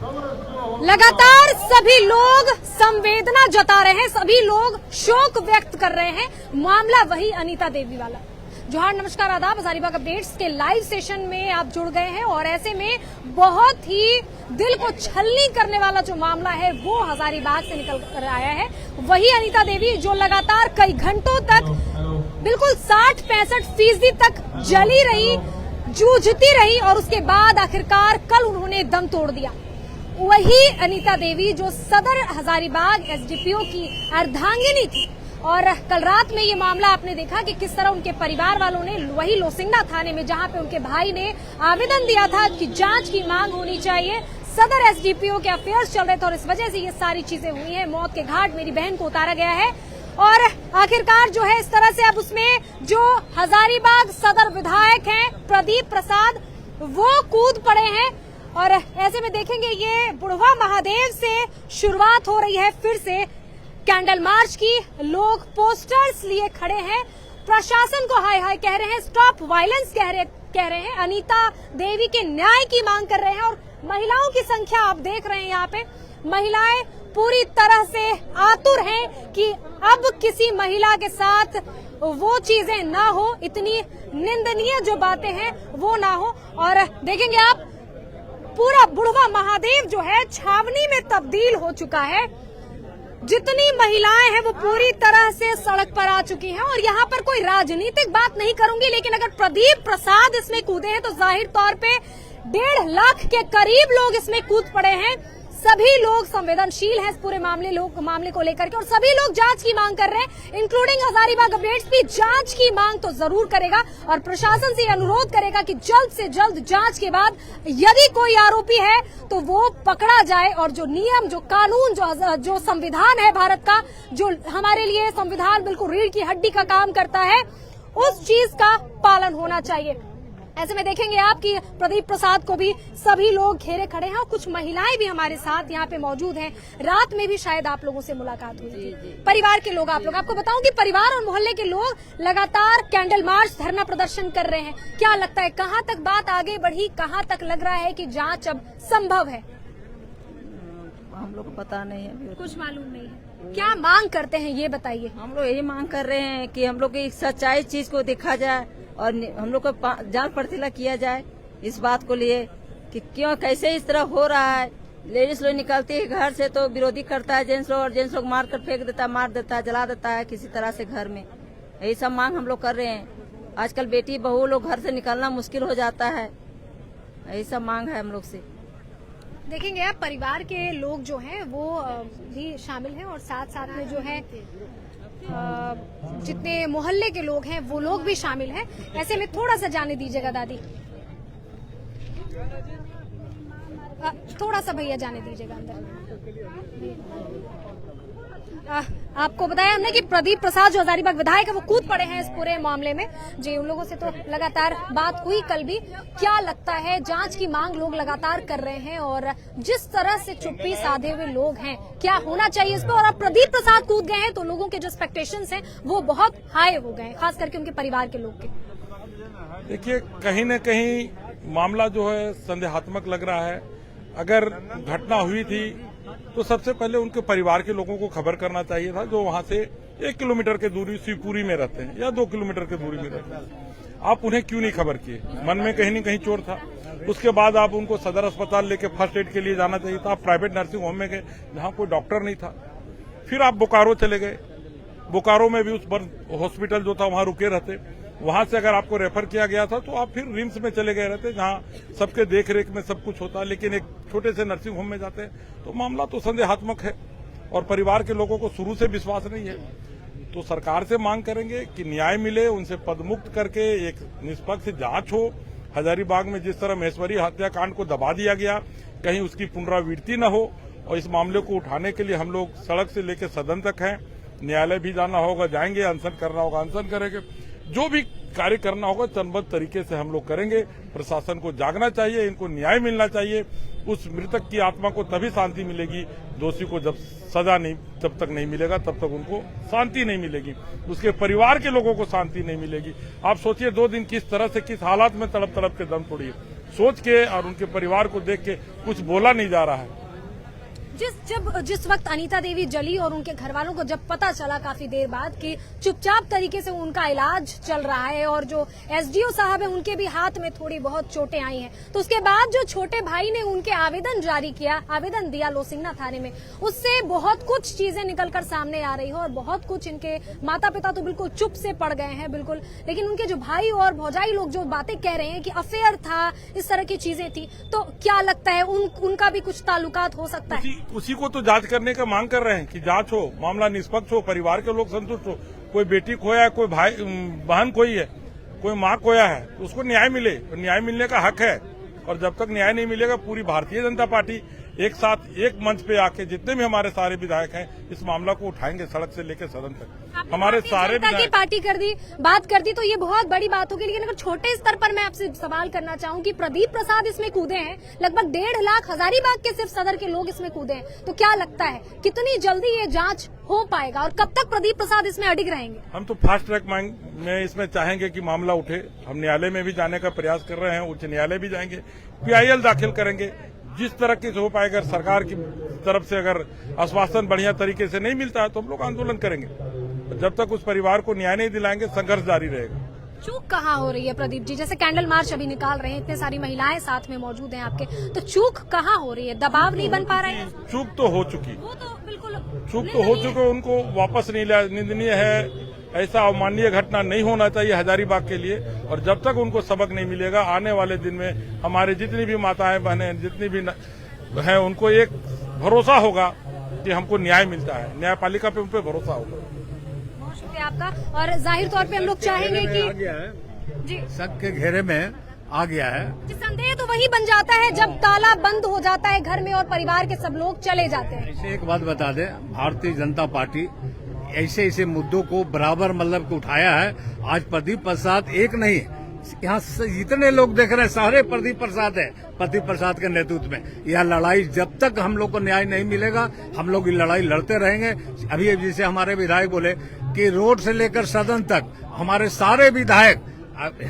लगातार सभी लोग संवेदना जता रहे हैं, सभी लोग शोक व्यक्त कर रहे हैं। मामला वही अनीता देवी वाला। जोहार, नमस्कार, आदाब। हजारीबाग अपडेट्स के लाइव सेशन में आप जुड़ गए हैं और ऐसे में बहुत ही दिल को छलनी करने वाला जो मामला है वो हजारीबाग से निकल कर आया है। वही अनीता देवी जो लगातार कई घंटों तक बिल्कुल 60-65% तक जली रही, जूझती रही और उसके बाद आखिरकार कल उन्होंने दम तोड़ दिया। वही अनीता देवी जो सदर हजारीबाग एसडीपीओ की अर्धांगिनी थी और कल रात में ये मामला आपने देखा कि किस तरह उनके परिवार वालों ने वही लोसिंगना थाने में, जहां पे उनके भाई ने आवेदन दिया था कि जांच की मांग होनी चाहिए, सदर एसडीपीओ के अफेयर्स चल रहे थे और इस वजह से ये सारी चीजें हुई हैं। मौत के घाट मेरी बहन को उतारा गया है और आखिरकार जो है इस तरह से अब उसमें जो हजारीबाग सदर विधायक हैं प्रदीप प्रसाद, वो कूद पड़े हैं और ऐसे में देखेंगे ये बुढ़वा महादेव से शुरुआत हो रही है फिर से कैंडल मार्च की। लोग पोस्टर्स लिए खड़े हैं, प्रशासन को हाय हाय कह रहे हैं, स्टॉप वायलेंस कह रहे हैं, अनीता देवी के न्याय की मांग कर रहे हैं और महिलाओं की संख्या आप देख रहे हैं यहाँ पे। महिलाएं पूरी तरह से आतुर हैं कि अब किसी महिला के साथ वो चीजें ना हो, इतनी निंदनीय जो बातें हैं वो ना हो। और देखेंगे आप पूरा बुढ़वा महादेव जो है छावनी में तब्दील हो चुका है। जितनी महिलाएं हैं वो पूरी तरह से सड़क पर आ चुकी हैं और यहाँ पर कोई राजनीतिक बात नहीं करूंगी, लेकिन अगर प्रदीप प्रसाद इसमें कूदे हैं तो जाहिर तौर पे 1.5 लाख के करीब लोग इसमें कूद पड़े हैं। सभी लोग संवेदनशील हैं इस पूरे मामले को लेकर के और सभी लोग जांच की मांग कर रहे हैं, इंक्लूडिंग हजारीबाग अपडेट्स भी जांच की मांग तो जरूर करेगा और प्रशासन से अनुरोध करेगा कि जल्द से जल्द जांच के बाद यदि कोई आरोपी है तो वो पकड़ा जाए और जो नियम, जो कानून, जो संविधान है भारत का, जो हमारे लिए संविधान बिल्कुल रीढ़ की हड्डी का काम करता है, उस चीज का पालन होना चाहिए। ऐसे में देखेंगे आप कि प्रदीप प्रसाद को भी सभी लोग घेरे खड़े हैं और कुछ महिलाएं भी हमारे साथ यहाँ पे मौजूद हैं। रात में भी शायद आप लोगों से मुलाकात हुई थी, परिवार के लोग, आप लोग, आपको बताऊं कि परिवार और मोहल्ले के लोग लगातार कैंडल मार्च, धरना प्रदर्शन कर रहे हैं। क्या लगता है कहाँ तक बात आगे बढ़ी, कहाँ तक लग रहा है कि जांच अब संभव है? हम लोग को पता नहीं है, कुछ मालूम नहीं है। क्या मांग करते हैं ये बताइए? हम लोग यही मांग कर रहे हैं कि हम लोग की सच्चाई चीज को देखा जाए और हम लोग को जांच पड़ताल किया जाए इस बात को लिए कि क्यों, कैसे इस तरह हो रहा है। लेडीज लोग निकलती है घर से तो विरोधी करता है जेंट्स लोग और जेंट्स लोग मार कर फेंक देता है, मार देता है, जला देता है किसी तरह से घर में। यही सब मांग हम लोग कर रहे हैं। आजकल बेटी बहू लोग घर से निकलना मुश्किल हो जाता है, यही सब मांग है हम लोग से। देखेंगे आप परिवार के लोग जो हैं वो भी शामिल हैं और साथ साथ में जो है जितने मोहल्ले के लोग हैं वो लोग भी शामिल हैं। ऐसे में थोड़ा सा जाने दीजिएगा दादी, थोड़ा सा भैया जाने दीजिएगा अंदर। आपको बताया हमने कि प्रदीप प्रसाद जो हजारीबाग विधायक है वो कूद पड़े हैं इस पूरे मामले में। जी, उन लोगों से तो लगातार बात हुई कल भी। क्या लगता है, जांच की मांग लोग लगातार कर रहे हैं और जिस तरह से चुप्पी साधे हुए लोग हैं, क्या होना चाहिए इस पर? और अब प्रदीप प्रसाद कूद गए हैं तो लोगों के जो एक्सपेक्टेशंस हैं वो बहुत हाई हो गए हैं, खास करके उनके परिवार के लोग के। देखिए, कहीं न कहीं मामला जो है संदेहात्मक लग रहा है। अगर घटना हुई थी तो सबसे पहले उनके परिवार के लोगों को खबर करना चाहिए था, जो वहां से 1 किलोमीटर की दूरी शिवपुरी में रहते हैं या 2 किलोमीटर की दूरी में रहते हैं। आप उन्हें क्यों नहीं खबर किए? मन में कहीं न कहीं चोट था। उसके बाद आप उनको सदर अस्पताल लेके फर्स्ट एड के लिए जाना चाहिए था। आप प्राइवेट नर्सिंग होम में गए जहां कोई डॉक्टर नहीं था। फिर आप बोकारो चले गए, बोकारो में भी उस हॉस्पिटल जो था वहां रुके रहते। वहां से अगर आपको रेफर किया गया था तो आप फिर रिम्स में चले गए रहते, जहां सबके देख रेख में सब कुछ होता। लेकिन एक छोटे से नर्सिंग होम में जाते हैं तो मामला तो संदेहात्मक है और परिवार के लोगों को शुरू से विश्वास नहीं है। तो सरकार से मांग करेंगे कि न्याय मिले, उनसे पदमुक्त करके एक निष्पक्ष जांच हो। हजारीबाग में जिस तरह महेश्वरी हत्याकांड को दबा दिया गया, कहीं उसकी पुनरावृत्ति न हो। और इस मामले को उठाने के लिए हम लोग सड़क से लेकर सदन तक हैं। न्यायालय भी जाना होगा, जाएंगे, अनशन करना होगा, अनशन करेंगे। जो भी कार्य करना होगा चरणबद्ध तरीके से हम लोग करेंगे। प्रशासन को जागना चाहिए, इनको न्याय मिलना चाहिए। उस मृतक की आत्मा को तभी शांति मिलेगी, दोषी को जब सजा नहीं, जब तक नहीं मिलेगा तब तक उनको शांति नहीं मिलेगी, उसके परिवार के लोगों को शांति नहीं मिलेगी। आप सोचिए 2 दिन किस तरह से, किस हालात में तड़प तड़प के दम तोड़िए। सोच के और उनके परिवार को देख के कुछ बोला नहीं जा रहा है। जिस वक्त अनीता देवी जली और उनके घर वालों को जब पता चला काफी देर बाद कि चुपचाप तरीके से उनका इलाज चल रहा है और जो एसडीओ साहब है उनके भी हाथ में थोड़ी बहुत चोटें आई हैं, तो उसके बाद जो छोटे भाई ने उनके आवेदन जारी किया, आवेदन दिया लोसिंगना थाने में, उससे बहुत कुछ चीजें निकलकर सामने आ रही है और बहुत कुछ इनके माता पिता तो बिल्कुल चुप से पड़ गए हैं बिल्कुल, लेकिन उनके जो भाई और भौजाई लोग जो बातें कह रहे हैं कि अफेयर था, इस तरह की चीजें थी, तो क्या लगता है उनका भी कुछ ताल्लुकात हो सकता है? उसी को तो जांच करने का मांग कर रहे हैं कि जांच हो, मामला निष्पक्ष हो, परिवार के लोग संतुष्ट हो। कोई बेटी खोया है, कोई भाई बहन खोई है, कोई माँ खोया है, तो उसको न्याय मिले, न्याय मिलने का हक है। और जब तक न्याय नहीं मिलेगा पूरी भारतीय जनता पार्टी एक साथ एक मंच पे आके जितने भी हमारे सारे विधायक हैं इस मामला को उठाएंगे सड़क से लेकर सदन तक। हमारे सारे की पार्टी कर दी, बात कर दी तो ये बहुत बड़ी बात होगी, लेकिन अगर छोटे स्तर पर मैं आपसे सवाल करना चाहूँ कि प्रदीप प्रसाद इसमें कूदे हैं, लगभग 1.5 लाख हजारीबाग के सिर्फ सदर के लोग इसमें कूदे हैं, तो क्या लगता है कितनी जल्दी ये जांच हो पाएगा और कब तक प्रदीप प्रसाद इसमें अडिग रहेंगे? हम तो फास्ट ट्रैक में इसमें चाहेंगे कि मामला उठे। हम न्यायालय में भी जाने का प्रयास कर रहे हैं, उच्च न्यायालय भी जाएंगे, PIL दाखिल करेंगे। जिस तरह की हो पाएगा, अगर सरकार की तरफ से अगर आश्वासन बढ़िया तरीके से नहीं मिलता है तो हम लोग आंदोलन करेंगे। जब तक उस परिवार को न्याय नहीं दिलाएंगे संघर्ष जारी रहेगा। चूक कहाँ हो रही है प्रदीप जी? जैसे कैंडल मार्च अभी निकाल रहे हैं, इतने सारी महिलाएं साथ में मौजूद हैं आपके, तो चूक कहाँ हो रही है? दबाव नहीं बन पा रहे हैं? चूक तो हो चुकी, वो तो बिल्कुल चूक तो हो चुके, उनको वापस नहीं लिया। निंदनीय है, ऐसा अमानवीय घटना नहीं होना चाहिए हजारीबाग के लिए। और जब तक उनको सबक नहीं मिलेगा, आने वाले दिन में हमारे जितनी भी माताएं बहनें जितनी भी हैं उनको एक भरोसा होगा कि हमको न्याय मिलता है, न्यायपालिका पे उन पे भरोसा होगा। बहुत शुक्रिया आपका। और जाहिर तौर पे हम लोग चाहेंगे कि जी शक के घेरे में आ गया है। संदेह तो वही बन जाता है जब ताला बंद हो जाता है घर में और परिवार के सब लोग चले जाते हैं। ऐसे एक बात बता दें, भारतीय जनता पार्टी ऐसे मुद्दों को बराबर मतलब को उठाया है। आज प्रदीप प्रसाद एक नहीं, यहाँ जितने लोग देख रहे हैं सारे प्रदीप प्रसाद है, प्रदीप प्रसाद के नेतृत्व में। यह लड़ाई जब तक हम लोग को न्याय नहीं मिलेगा हम लोग ये लड़ाई लड़ते रहेंगे। अभी जैसे हमारे विधायक बोले कि रोड से लेकर सदन तक हमारे सारे विधायक,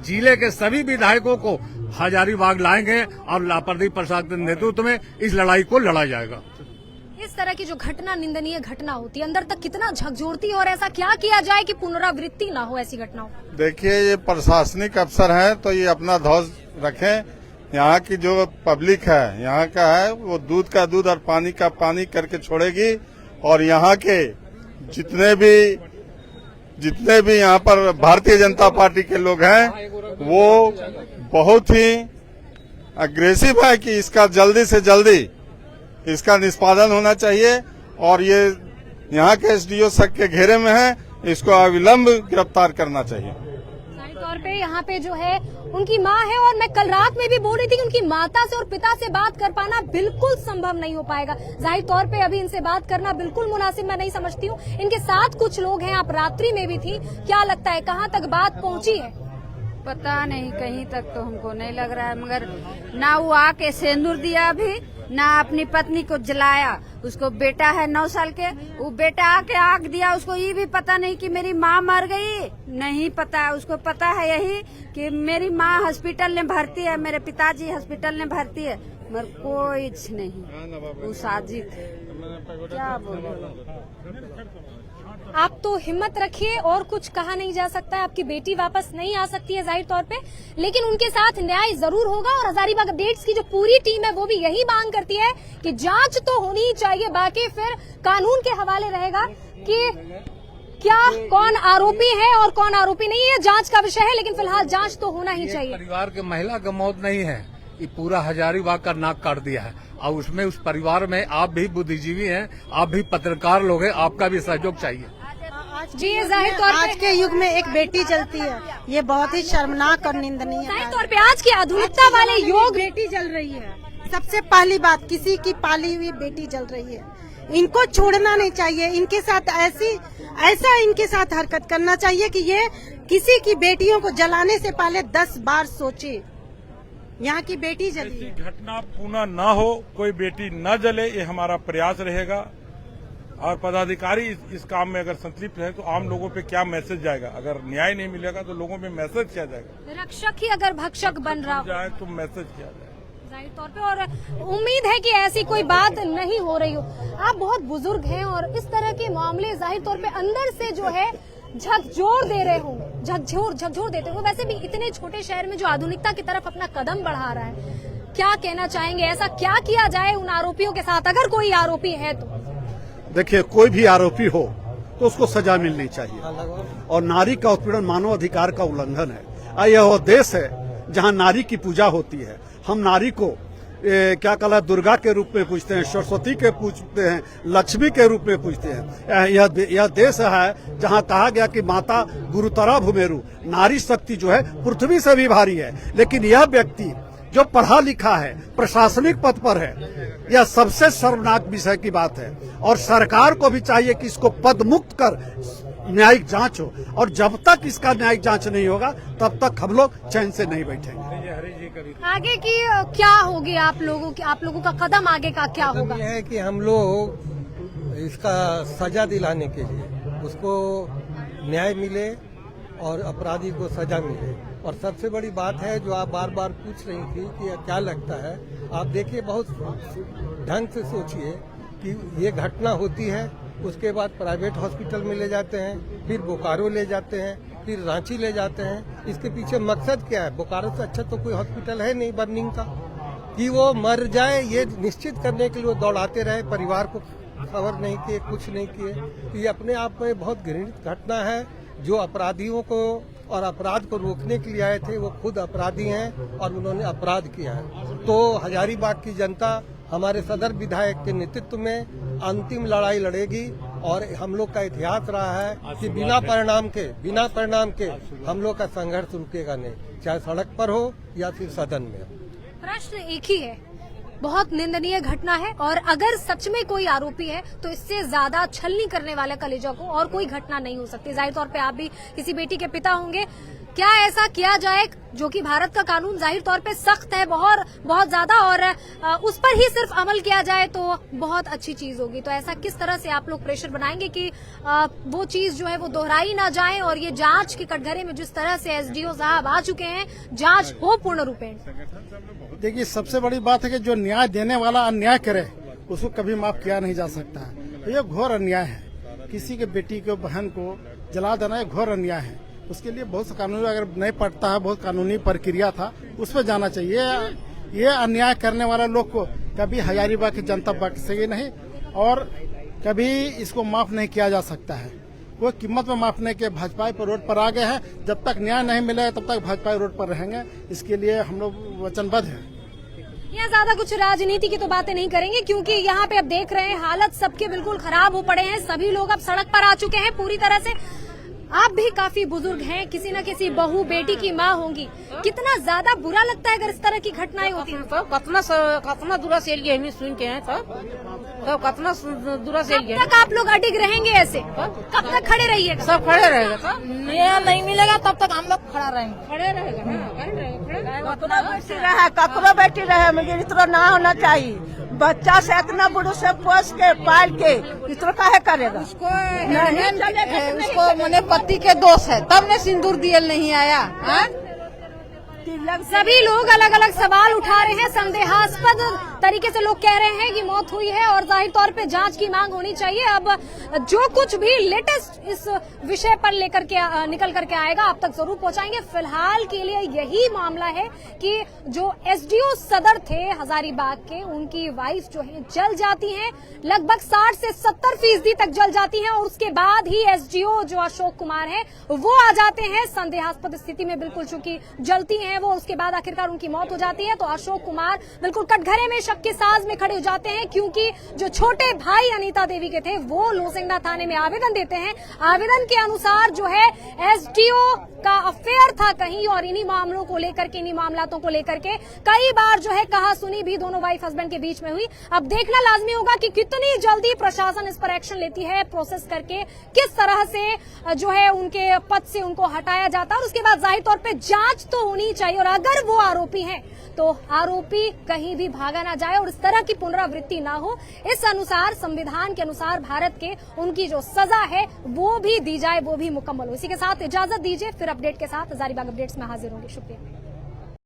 जिले के सभी विधायकों को हजारीबाग लाएंगे और प्रदीप प्रसाद के नेतृत्व में इस लड़ाई को लड़ा जाएगा। इस तरह की जो घटना निंदनीय घटना होती है, अंदर तक कितना झकझोरती है और ऐसा क्या किया जाए कि पुनरावृत्ति ना हो ऐसी घटनाओं? देखिए, ये प्रशासनिक अफसर हैं तो ये अपना धौर्य रखें। यहाँ की जो पब्लिक है, यहाँ का है, वो दूध का दूध और पानी का पानी करके छोड़ेगी। और यहाँ के जितने भी यहाँ पर भारतीय जनता पार्टी के लोग हैं वो बहुत ही अग्रेसिव है कि इसका जल्दी से जल्दी इसका निष्पादन होना चाहिए। और ये यहाँ के एसडीओ शक के घेरे में है, इसको अविलंब गिरफ्तार करना चाहिए। जाहिर तौर पे यहाँ पे जो है उनकी माँ है और मैं कल रात में भी बोल रही थी कि उनकी माता से और पिता से बात कर पाना बिल्कुल संभव नहीं हो पाएगा। जाहिर तौर पे अभी इनसे बात करना बिल्कुल मुनासिब मैं नहीं समझती हूँ। इनके साथ कुछ लोग हैं, आप रात्रि में भी थी, क्या लगता है कहाँ तक बात पहुँची है? पता नहीं, कहीं तक तो हमको नहीं लग रहा है, मगर ना वो आके सिंदूर दिया अभी, ना अपनी पत्नी को जलाया। उसको बेटा है 9 साल के, वो बेटा आके आग दिया, उसको ये भी पता नहीं कि मेरी माँ मर गई, नहीं पता है। उसको पता है यही कि मेरी माँ हॉस्पिटल में भर्ती है, मेरे पिताजी हॉस्पिटल में भर्ती है, मगर कोई नहीं। वो साजिद क्या बोलो। आप तो हिम्मत रखिए, और कुछ कहा नहीं जा सकता है। आपकी बेटी वापस नहीं आ सकती है जाहिर तौर पे, लेकिन उनके साथ न्याय जरूर होगा। और हजारीबाग अपडेट्स की जो पूरी टीम है वो भी यही मांग करती है कि जांच तो होनी ही चाहिए, बाकी फिर कानून के हवाले रहेगा कि क्या कौन आरोपी है और कौन आरोपी नहीं है, जांच का विषय है, लेकिन फिलहाल जांच तो होना ही चाहिए। परिवार के महिला का मौत नहीं है, ये पूरा हजारीबाग का नाक काट दिया है। और उसमें उस परिवार में आप भी बुद्धिजीवी हैं, आप भी पत्रकार लोग हैं, आपका भी सहयोग चाहिए। जी, जाहिर तौर आज के युग में एक बेटी जलती है, ये बहुत ही शर्मनाक और निंदनीय है। जाहिर तौर पे आज की आधुनिकता वाले युग बेटी जल रही है। सबसे पहली बात, किसी की पाली हुई बेटी जल रही है, इनको छोड़ना नहीं चाहिए। इनके साथ ऐसा इनके साथ हरकत करना चाहिए कि ये किसी की बेटियों को जलाने से पहले 10 बार सोचे। यहाँ की बेटी जली, घटना पुनः न हो, कोई बेटी न जले, ये हमारा प्रयास रहेगा। और पदाधिकारी इस काम में अगर संतृप्त है तो आम लोगों पे क्या मैसेज जाएगा? अगर न्याय नहीं मिलेगा तो लोगों में मैसेज क्या जाएगा? रक्षक ही अगर भक्षक बन रहा हो जाए तो मैसेज क्या जाएगा? जाहिर तौर पे, और उम्मीद है कि ऐसी कोई बात नहीं हो रही हो। आप बहुत बुजुर्ग हैं और इस तरह के मामले जाहिर तौर पे अंदर से जो है झकझोर दे रहे हो, झकझोर देते हो। वैसे भी इतने छोटे शहर में जो आधुनिकता की तरफ अपना कदम बढ़ा रहा है, क्या कहना चाहेंगे? ऐसा क्या किया जाए उन आरोपियों के साथ, अगर कोई आरोपी है तो? देखिए, कोई भी आरोपी हो तो उसको सजा मिलनी चाहिए, और नारी का उत्पीड़न मानव अधिकार का उल्लंघन है। यह वो देश है जहां नारी की पूजा होती है। हम नारी को क्या कहला दुर्गा के रूप में पूजते हैं, सरस्वती के पूजते हैं, लक्ष्मी के रूप में पूजते हैं। यह देश है जहां कहा गया कि माता गुरुतरा भूमेरु, नारी शक्ति जो है पृथ्वी से भी भारी है। लेकिन यह व्यक्ति जो पढ़ा लिखा है, प्रशासनिक पद पर है, यह सबसे शर्मनाक विषय की बात है। और सरकार को भी चाहिए कि इसको पद मुक्त कर न्यायिक जांच हो, और जब तक इसका न्यायिक जांच नहीं होगा तब तक हम लोग चैन से नहीं बैठेंगे। आगे की क्या होगी आप लोगों का कदम आगे का क्या होगा? यह है कि हम लोग इसका सजा दिलाने के लिए उसको न्याय मिले और अपराधी को सजा मिले। और सबसे बड़ी बात है जो आप बार बार पूछ रही थी कि क्या लगता है, आप देखिए बहुत ढंग से सोचिए कि ये घटना होती है, उसके बाद प्राइवेट हॉस्पिटल में ले जाते हैं, फिर बोकारो ले जाते हैं, फिर रांची ले जाते हैं। इसके पीछे मकसद क्या है? बोकारो से अच्छा तो कोई हॉस्पिटल है नहीं बर्निंग का, कि वो मर जाए ये निश्चित करने के लिए वो दौड़ाते रहे, परिवार को खबर नहीं किए, कुछ नहीं किए। तो ये अपने आप में बहुत घृणित घटना है। जो अपराधियों को और अपराध को रोकने के लिए आए थे वो खुद अपराधी हैं और उन्होंने अपराध किया है। तो हजारीबाग की जनता हमारे सदर विधायक के नेतृत्व में अंतिम लड़ाई लड़ेगी, और हम लोग का इतिहास रहा है कि बिना परिणाम के हम लोग का संघर्ष रुकेगा नहीं, चाहे सड़क पर हो या फिर सदन में हो। प्रश्न एक ही है, बहुत निंदनीय घटना है, और अगर सच में कोई आरोपी है तो इससे ज्यादा छलनी करने वाला कलेजा को और कोई घटना नहीं हो सकती। जाहिर तौर पे आप भी किसी बेटी के पिता होंगे, क्या ऐसा किया जाए जो कि भारत का कानून जाहिर तौर पे सख्त है बहुत ज्यादा, और उस पर ही सिर्फ अमल किया जाए तो बहुत अच्छी चीज होगी। तो ऐसा किस तरह से आप लोग प्रेशर बनाएंगे कि वो चीज जो है वो दोहराई ना जाए, और ये जांच के कटघरे में जिस तरह से एसडीओ साहब आ चुके हैं, जांच हो पूर्ण रूपेण? देखिए, सबसे बड़ी बात है कि जो न्याय देने वाला अन्याय करे उसको कभी माफ किया नहीं जा सकता है। तो ये घोर अन्याय है, किसी के बेटी को बहन को जला देना एक घोर अन्याय है। उसके लिए बहुत सा कानूनी, अगर नहीं पड़ता है, बहुत कानूनी प्रक्रिया था, उस पर जाना चाहिए। ये अन्याय करने वाले लोग को कभी हजारीबाग की जनता बख्शेगी नहीं, और कभी इसको माफ नहीं किया जा सकता है। कोई कीमत में माफ नहीं किया। भाजपा पर रोड पर आ गए हैं, जब तक न्याय नहीं मिलेगा तब तक भाजपा रोड पर रहेंगे। इसके लिए हम लोग वचनबद्ध हैं। यहाँ ज्यादा कुछ राजनीति की तो बातें नहीं करेंगे, क्योंकि यहाँ पे अब देख रहे हैं हालत सबके बिल्कुल खराब हो पड़े हैं। सभी लोग अब सड़क पर आ चुके हैं पूरी तरह से। आप भी काफी बुजुर्ग हैं, किसी न किसी बहू बेटी की माँ होंगी, कितना ज्यादा बुरा लगता है अगर इस तरह की घटनाएं होती हैं? कतना दूरा से लिए हमें सुन के हैं, तब कतना दूरा से लिए। कब तक आप लोग अडिग रहेंगे ऐसे? कब तक खड़े रहिए? सब खड़े रहेगा, न्याय नहीं मिलेगा तब तक हम लोग खड़ा रहेंगे। ककरो बेटी रहे मगर इतना ना होना चाहिए। बच्चा से इतना बुढ़ू से पोस के पाल के इतना काहे करेगा? उसको मने पति के दोष है, तब ने सिंदूर दिए नहीं आया। सभी लोग अलग अलग सवाल उठा रहे हैं। संदेहास्पद तरीके से लोग कह रहे हैं कि मौत हुई है, और जाहिर तौर पे जांच की मांग होनी चाहिए। अब जो कुछ भी लेटेस्ट इस विषय पर लेकर के निकल करके आएगा आप तक जरूर पहुंचाएंगे। फिलहाल के लिए यही मामला है कि जो एसडीओ सदर थे हजारीबाग के, उनकी वाइफ जो है जल जाती हैं, लगभग 60 से 70% तक जल जाती हैं, और उसके बाद ही एसडीओ जो अशोक कुमार है वो आ जाते हैं संदेहास्पद स्थिति में। बिल्कुल चूंकि जलती हैं वो, उसके बाद आखिरकार उनकी मौत हो जाती है। तो अशोक कुमार बिल्कुल कटघरे में शक के साज में खड़े हो जाते हैं, क्योंकि जो छोटे भाई अनीता देवी के थे वो लोसेंडा थाने में आवेदन देते हैं। आवेदन के अनुसार जो है एसडीओ का अफेयर था कहीं, और इन्हीं मामलों को लेकर के, इन्हीं मामलातों को लेकर के कई बार जो है कहा सुनी भी दोनों वाइफ हस्बैंड के बीच में हुई। अब देखना लाजमी होगा कि कितनी जल्दी प्रशासन इस पर एक्शन लेती है, प्रोसेस करके किस तरह से जो है उनके पद से उनको हटाया जाता है, और उसके बाद जाहिर तौर पे जांच तो होनी चाहिए। और अगर वो आरोपी हैं तो आरोपी कहीं भी भागा ना जाए और इस तरह की पुनरावृत्ति ना हो, इस अनुसार संविधान के अनुसार भारत के उनकी जो सजा है वो भी दी जाए, वो भी मुकम्मल हो। इसी के साथ इजाजत दीजिए, फिर अपडेट के साथ हजारीबाग अपडेट्स में हाजिर होंगे। शुक्रिया।